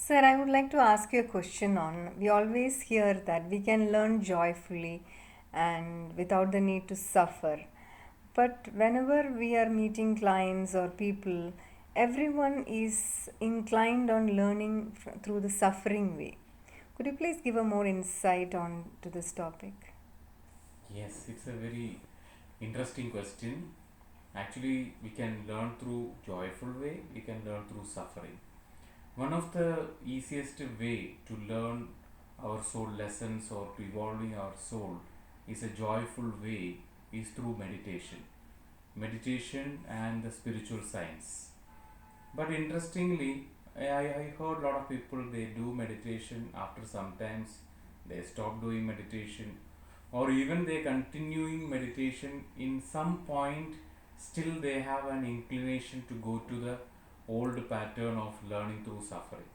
Sir, I would like to ask you a question on. We always hear that we can learn joyfully and without the need to suffer. But whenever we are meeting clients or people, everyone is inclined on learning through the suffering way. Could you please give a more insight on to this topic? Yes, it's a very interesting question. Actually, we can learn through joyful way, we can learn through suffering. One of the easiest way to learn our soul lessons or to evolving our soul is a joyful way is through meditation. Meditation and the spiritual science. But interestingly, I heard a lot of people they do meditation after sometimes they stop doing meditation or even they continuing meditation in some point still they have an inclination to go to the old pattern of learning through suffering.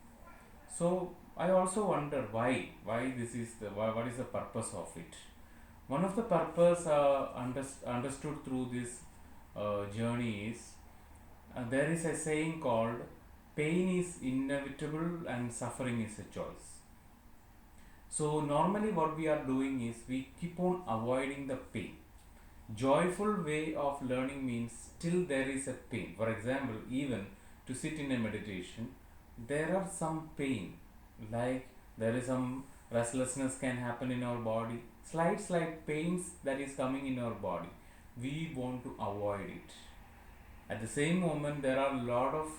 So I also wonder why this is the what is the purpose of it. One of the purpose understood through this journey is there is a saying called pain is inevitable and suffering is a choice. So normally what we are doing is we keep on avoiding the pain. Joyful way of learning means still there is a pain. For example, even to sit in a meditation, there are some pain, like there is some restlessness can happen in our body, slight pains that is coming in our body. We want to avoid it. At the same moment, there are a lot of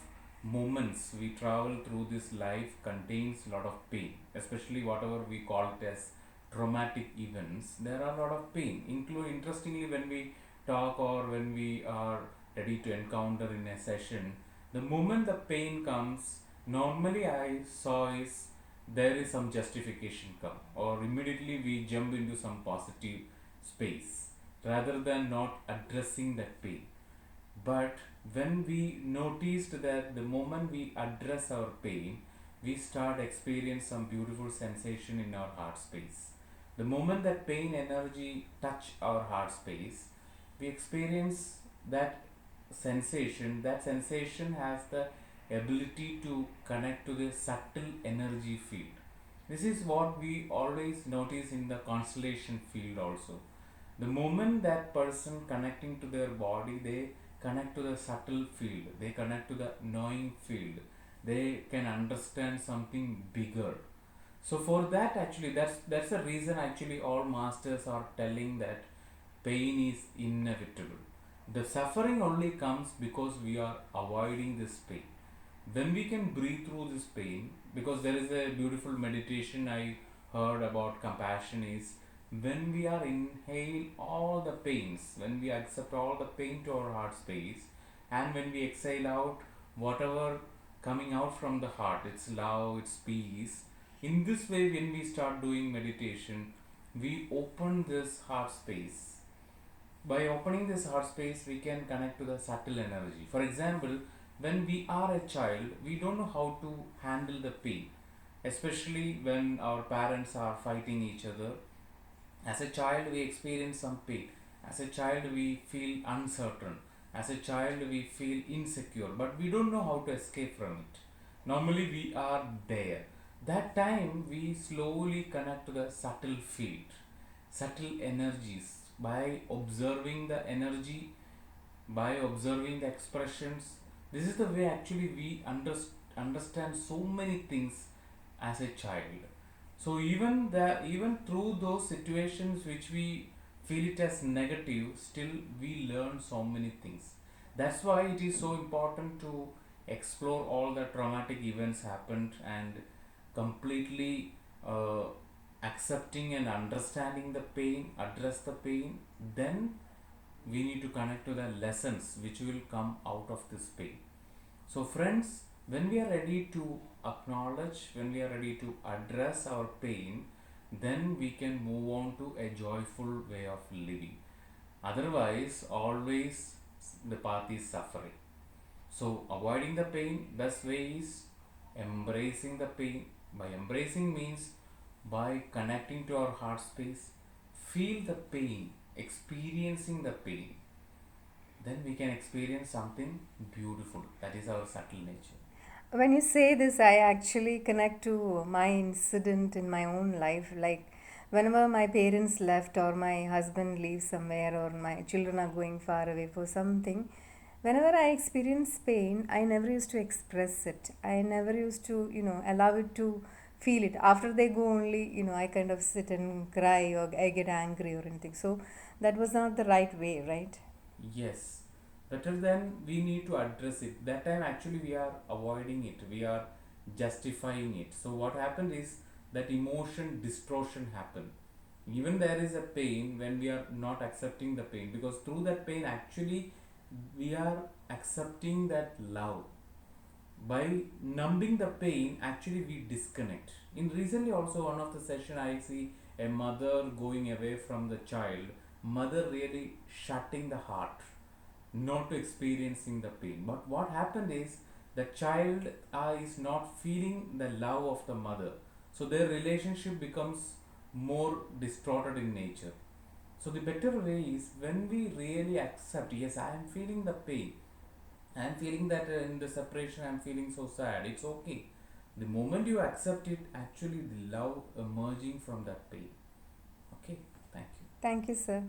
moments we travel through this life contains a lot of pain, especially whatever we call it as traumatic events. There are a lot of pain. Include interestingly when we talk or when we are ready to encounter in a session, the moment the pain comes, normally I saw is there is some justification come or immediately we jump into some positive space rather than not addressing that pain. But when we noticed that the moment we address our pain, we start experience some beautiful sensation in our heart space. The moment that pain energy touch our heart space, we experience that sensation. That sensation has the ability to connect to the subtle energy field. This is what we always notice in the constellation field also. The moment that person connecting to their body, they connect to the subtle field, they connect to the knowing field, they can understand something bigger. So for that actually that's the reason actually all masters are telling that pain is inevitable. The suffering only comes because we are avoiding this pain. When we can breathe through this pain, because there is a beautiful meditation I heard about compassion is when we are inhale all the pains, when we accept all the pain to our heart space, and when we exhale out whatever coming out from the heart, it's love, it's peace. In this way when we start doing meditation, we open this heart space. By opening this heart space, we can connect to the subtle energy. For example, when we are a child, we don't know how to handle the pain, especially when our parents are fighting each other. As a child, we experience some pain. As a child, we feel uncertain. As a child, we feel insecure, but we don't know how to escape from it. Normally, we are there. That time, we slowly connect to the subtle field, subtle energies by observing the energy, by observing the expressions. This is the way actually we understand so many things as a child. So even through those situations which we feel it as negative, still we learn so many things. That's why it is so important to explore all the traumatic events happened and completely accepting and understanding the pain, address the pain, then we need to connect to the lessons which will come out of this pain. So, friends, when we are ready to acknowledge, when we are ready to address our pain, then we can move on to a joyful way of living. Otherwise, always the path is suffering. So, avoiding the pain, best way is embracing the pain. By embracing means by connecting to our heart space, feel the pain, experiencing the pain, then we can experience something beautiful. That is our subtle nature. When you say this, I actually connect to my incident in my own life. Like, whenever my parents left, or my husband leaves somewhere, or my children are going far away for something, whenever I experience pain, I never used to express it. I never used to, allow it to feel it. After they go, only, I kind of sit and cry, or I get angry or anything. So, that was not the right way, right? Yes, better than we need to address it. That time actually we are avoiding it, we are justifying it. So what happened is that emotion distortion happen. Even there is a pain when we are not accepting the pain, because through that pain actually we are accepting that love. By numbing the pain actually we disconnect. In recently also one of the session I see a mother going away from the child, mother really shutting the heart, not to experiencing the pain. But what happened is the child is not feeling the love of the mother, so their relationship becomes more distorted in nature. So the better way is when we really accept, yes, I am feeling the pain, I am feeling that in the separation I am feeling so sad, it's okay. The moment you accept it, actually the love emerging from that pain. Okay, thank you. Thank you, sir.